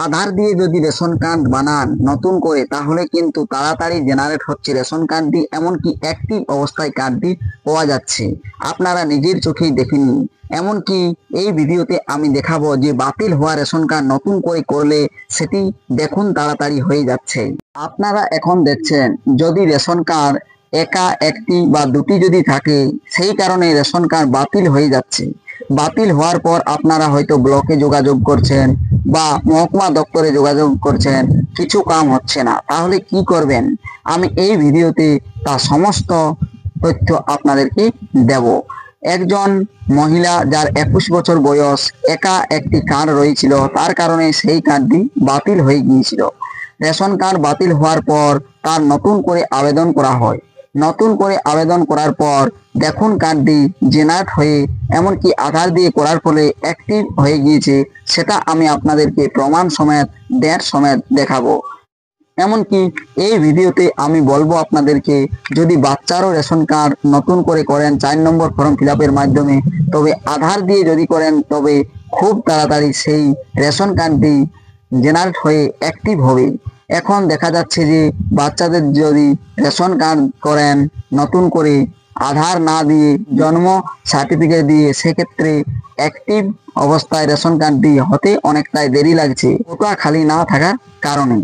আধার দিয়ে যদি ration card বানান নতুন করে, তাহলে কিন্তু তাড়াতাড়ি জেনারেট হচ্ছে রেশন কার্ডটি, এমনকি অ্যাক্টিভ অবস্থায় কার্ডটি পাওয়া যাচ্ছে। আপনারা নিজের চোখেই দেখে নিন। এমনকি এই ভিডিওতে আমি দেখাবো যে বাতিল হওয়া রেশন কার্ড নতুন করে করলে সেটি দেখুন তাড়াতাড়ি হয়ে যাচ্ছে। আপনারা এখন দেখছেন যদি রেশন কার্ড একা একটি বা দুটি যদি থাকে, সেই কারণে রেশন কার্ড বাতিল হয়ে যাচ্ছে। বাতিল হওয়ার পর আপনারা হয়তো ব্লকে যোগাযোগ করছেন বা মহকুমা দপ্তরে যোগাযোগ করছেন, কিছু কাম হচ্ছে না, তাহলে কি করবেন? আমি এই ভিডিওতে তা সমস্ত তথ্য আপনাদেরকে দেব। একজন মহিলা যার 21 বছর বয়স, একা একটি কার্ড রয়েছিল, তার কারণে সেই কার্ডটি বাতিল হয়ে গিয়েছিল। রেশন কার্ড বাতিল হওয়ার পর তার নতুন করে আবেদন করা হয়। নতুন করে আবেদন করার পর দেখুন কার্ডটি জেনারেট হয়ে, এমনকি আধার দিয়ে করার ফলে অ্যাক্টিভ হয়ে গিয়েছে। সেটা আমি আপনাদেরকে প্রমাণ সমেত ডেট সমেত দেখাবো। এমনকি এই ভিডিওতে আমি বলবো আপনাদেরকে, যদি বাচ্চারও রেশন কার্ড নতুন করে করেন 4 নম্বর ফর্ম ফিল আপের মাধ্যমে, তবে আধার দিয়ে যদি করেন তবে খুব তাড়াতাড়ি সেই রেশন কার্ডটি জেনারেট হয়ে অ্যাক্টিভ হবে। এখন দেখা যাচ্ছে যে বাচ্চাদের যদি রেশন কার্ড করেন নতুন করে আধার না দিয়ে জন্ম সার্টিফিকেট দিয়ে, সেক্ষেত্রে অ্যাক্টিভ অবস্থায় রেশন কার্ডটি হতে অনেকটাই দেরি লাগছে, ওটা খালি না থাকার কারণে।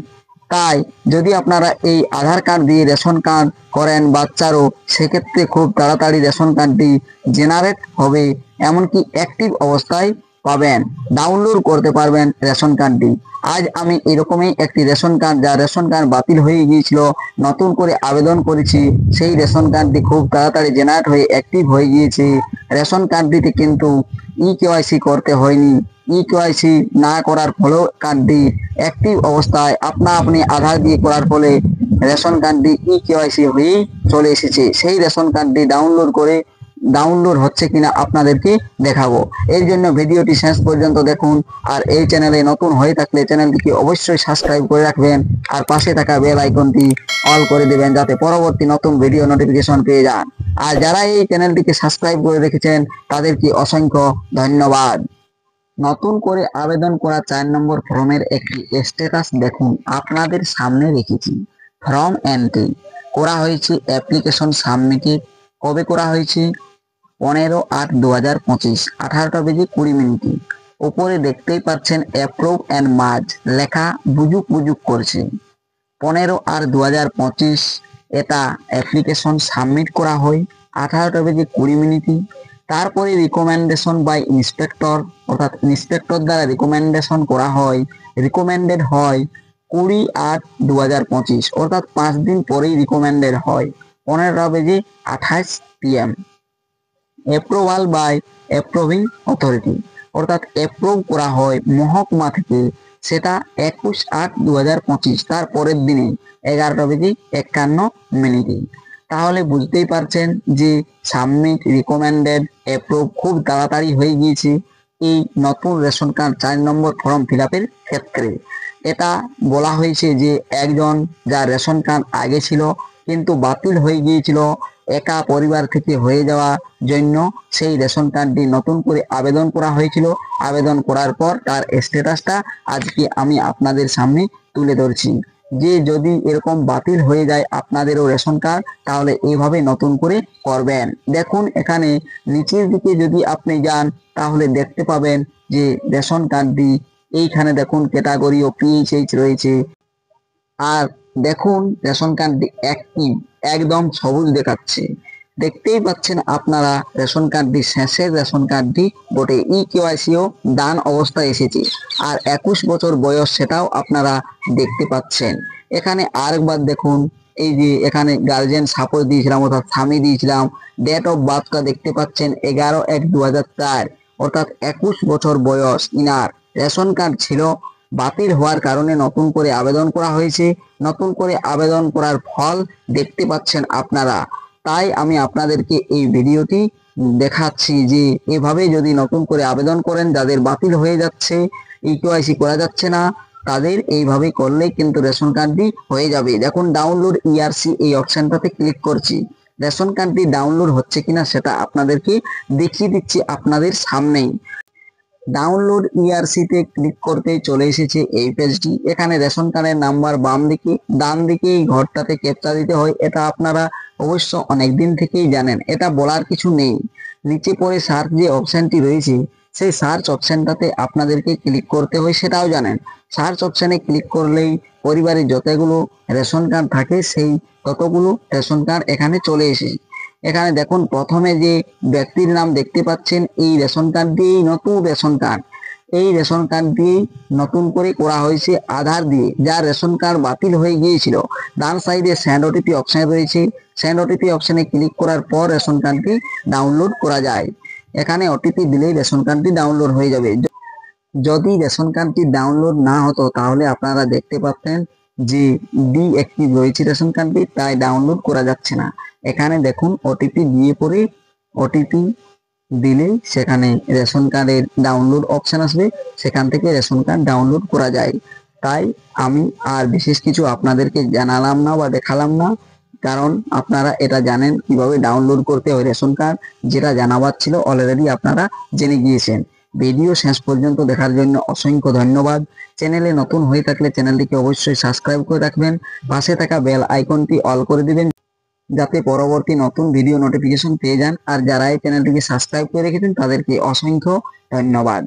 তাই যদি আপনারা এই আধার কার্ড দিয়ে রেশন কার্ড করেন বাচ্চারও, সেক্ষেত্রে খুব তাড়াতাড়ি রেশন কার্ডটি জেনারেট হবে, এমনকি অ্যাক্টিভ অবস্থায় পাবেন, ডাউনলোড করতে পারবেন রেশন কার্ডটি। আজ আমি এরকমই একটি রেশন কার্ড, যা রেশন কার্ড বাতিল হয়ে গিয়েছিল, নতুন করে আবেদন করেছি, সেই রেশন কার্ডটি খুব তাড়াতাড়ি জেনারেট হয়ে অ্যাক্টিভ হয়ে গিয়েছে। রেশন কার্ডটিতে কিন্তু কেওয়াইসি করতে হয়নি। কেওয়াইসি না করার ফলেও কার্ডটি অ্যাক্টিভ অবস্থায় আপনা আপনি আধার দিয়ে করার ফলে রেশন কার্ডটি কেওয়াইসি হয়েই চলে এসেছে। সেই রেশন কার্ডটি ডাউনলোড হচ্ছে কিনা আপনাদেরকে দেখাবো। এর জন্য ভিডিওটি শেষ পর্যন্ত দেখুন। আর এই চ্যানেলে নতুন হয়ে থাকলে চ্যানেলটিকে অবশ্যই সাবস্ক্রাইব করে রাখবেন, আর পাশে থাকা বেল আইকনটি অল করে দেবেন, যাতে পরবর্তী নতুন ভিডিও নোটিফিকেশন পেয়ে যান। আর যারা এই চ্যানেলটিকে সাবস্ক্রাইব করে রেখেছেন তাদেরকে অসংখ্য ধন্যবাদ। নতুন করে আবেদন করা 4 নম্বর ফর্মের একটি স্ট্যাটাস দেখুন, আপনাদের সামনে রেখেছি। ফর্ম এন্ট্রি করা হয়েছে, অ্যাপ্লিকেশন সাবমিটেড কবে করা হয়েছে? 15/8/2025, 18টা বেজে 20 মিনিটে। উপরে দেখতেই পাচ্ছেন অ্যাপ্রুভ অ্যান্ড মার্জ লেখা বুজুক বুজুক করছে। 15/8/2025 এটা অ্যাপ্লিকেশন সাবমিট করা হয় 18টা বেজে 20 মিনিটে। তারপরে রিকমেন্ডেশন বাই ইন্সপেক্টর, অর্থাৎ ইন্সপেক্টর দ্বারা রিকমেন্ডেশন করা হয়, রিকমেন্ডেড হয় 20/8/2025, অর্থাৎ 5 দিন পরেই রিকমেন্ডেড হয় 15টা বেজে 28 PM। Approval by approving authority, অর্থাৎ অ্যাপ্রুভ করা হয় মহকুমা থেকে, সেটা 21/8/2025, তার পরের দিনে 11টা বেজে 51 মিনিটে। তাহলে বুঝতেই পারছেন যে সাবমিট, রিকমেন্ডেড, অ্যাপ্রুভ খুব তাড়াতাড়ি হয়ে গিয়েছে এই নতুন রেশন কার্ড 4 নম্বর ফর্ম ফিল আপের ক্ষেত্রে। এটা বলা হয়েছে যে একজন যার রেশন কার্ড আগে ছিল কিন্তু বাতিল হয়ে গিয়েছিল একা পরিবার থেকে হয়ে যাওয়া জন্য, সেই রেশন কার্ডটি নতুন করে আবেদন করা হয়েছিল। আবেদন করার পর তার স্ট্যাটাসটা আজকে আমি আপনাদের সামনে তুলে ধরছি, যে যদি এরকম বাতিল হয়ে যায় আপনাদেরও রেশন কার্ড, তাহলে এইভাবে নতুন করে করবেন। দেখুন এখানে নিচের দিকে যদি আপনি যান তাহলে দেখতে পাবেন যে রেশন কার্ডটি এইখানে দেখুন ক্যাটাগরি ও PHH রয়েছে। আর দেখুন রেশন কার্ডটি অ্যাক্টিভ, একদম সবুজ দেখাচ্ছে। দেখতেই পাচ্ছেন আপনারা রেশন কার্ডটি শেষের রেশন কার্ডটি বটে। কেওয়াইসিও ডান অবস্থায় এসেছে, আর 21 বছর বয়স, সেটাও আপনারা দেখতে পাচ্ছেন। এখানে আরেকবার দেখুন, এই যে এখানে গার্জেন সাপোজ দিয়েছিলাম, অর্থাৎ স্বামী দিয়েছিলাম। ডেট অফ বার্থটা দেখতে পাচ্ছেন 11/1/2004, অর্থাৎ 21 বছর বয়স ইনার। রেশন কার্ড ছিল, বাতিল হওয়ার কারণে নতুন করে আবেদন করা হয়েছে। নতুন করে আবেদন করার ফল দেখতে পাচ্ছেন আপনারা। তাই আমি আপনাদেরকে এই ভিডিওটি দেখাচ্ছি যে এভাবে যদি নতুন করে আবেদন করেন, যাদের বাতিল হয়ে যাচ্ছে, কেওয়াইসি করা যাচ্ছে না, তাদের এইভাবে করলেই কিন্তু রেশন কার্ডটি হয়ে যাবে। দেখুন ডাউনলোড ERC এই অপশনটাতে ক্লিক করছি। রেশন কার্ডটি ডাউনলোড হচ্ছে কিনা সেটা আপনাদেরকে দেখিয়ে দিচ্ছি আপনাদের সামনেই। ডাউনলোড ইআরসি তে ক্লিক করতেই চলে এসেছে এই পেজটি। এখানে রেশন কার্ডের নাম্বার বাম দিকে, ডান দিকে এই ঘরটাতে ক্যাপচা দিতে হয়। এটা আপনারা অবশ্য অনেক দিন থেকেই জানেন, এটা বলার কিছু নেই। নিচে পরে সার্চ যে অপশনটি রয়েছে, সেই সার্চ অপশনটাতে আপনাদেরকে ক্লিক করতে হয়, সেটাও জানেন। সার্চ অপশনে ক্লিক করলেই পরিবারে যতগুলো রেশন কার্ড থাকে সেই ততগুলো রেশন কার্ড এখানে চলে এসেছে। এখানে দেখুন প্রথমে যে ব্যক্তির নাম দেখতে পাচ্ছেন, এই রেশন কার্ড দিয়েই নতুন রেশন কার্ড, এই রেশন কার্ড দিয়েই নতুন করে করা হয়েছে আধার দিয়ে, যার রেশন কার্ড বাতিল হয়ে গিয়েছিল। ডান সাইডে সেন্ড ওটিপি অপশন রয়েছে, সেন্ড ওটিপি অপশনে ক্লিক করার পর রেশন কার্ডটি ডাউনলোড করা যায়। এখানে ওটিপি দিলেই রেশন কার্ডটি ডাউনলোড হয়ে যাবে। যদি রেশন কার্ডটি ডাউনলোড না হতো তাহলে আপনারা দেখতে পাচ্ছেন যে ডিঅ্যাক্টিভ রয়েছে রেশন কার্ডটি, তাই ডাউনলোড করা যাচ্ছে না। এখানে দেখুন ওটিপি দিয়ে পরে ওটিপি দিলে সেখানে রেশন কার্ডের ডাউনলোড অপশন আসবে, সেখান থেকে রেশন কার্ড ডাউনলোড করা যায়। তাই আমি আর বিশেষ কিছু আপনাদেরকে জানালাম না বা দেখালাম না, কারণ আপনারা এটা জানেন কিভাবে ডাউনলোড করতে হয় রেশন কার্ড। যেটা জানাবার ছিল অলরেডি আপনারা জেনে গিয়েছেন। ভিডিও শেষ পর্যন্ত দেখার জন্য অসংখ্য ধন্যবাদ। চ্যানেলে নতুন হয়ে থাকলে চ্যানেলটিকে অবশ্যই সাবস্ক্রাইব করে রাখবেন, পাশে থাকা বেল আইকনটি অল করে দিবেন যাতে পরবর্তী নতুন ভিডিও নোটিফিকেশন পেয়ে যান। আর যারা এই চ্যানেলটিকে সাবস্ক্রাইব করে রেখেছেন তাদেরকে অসংখ্য ধন্যবাদ।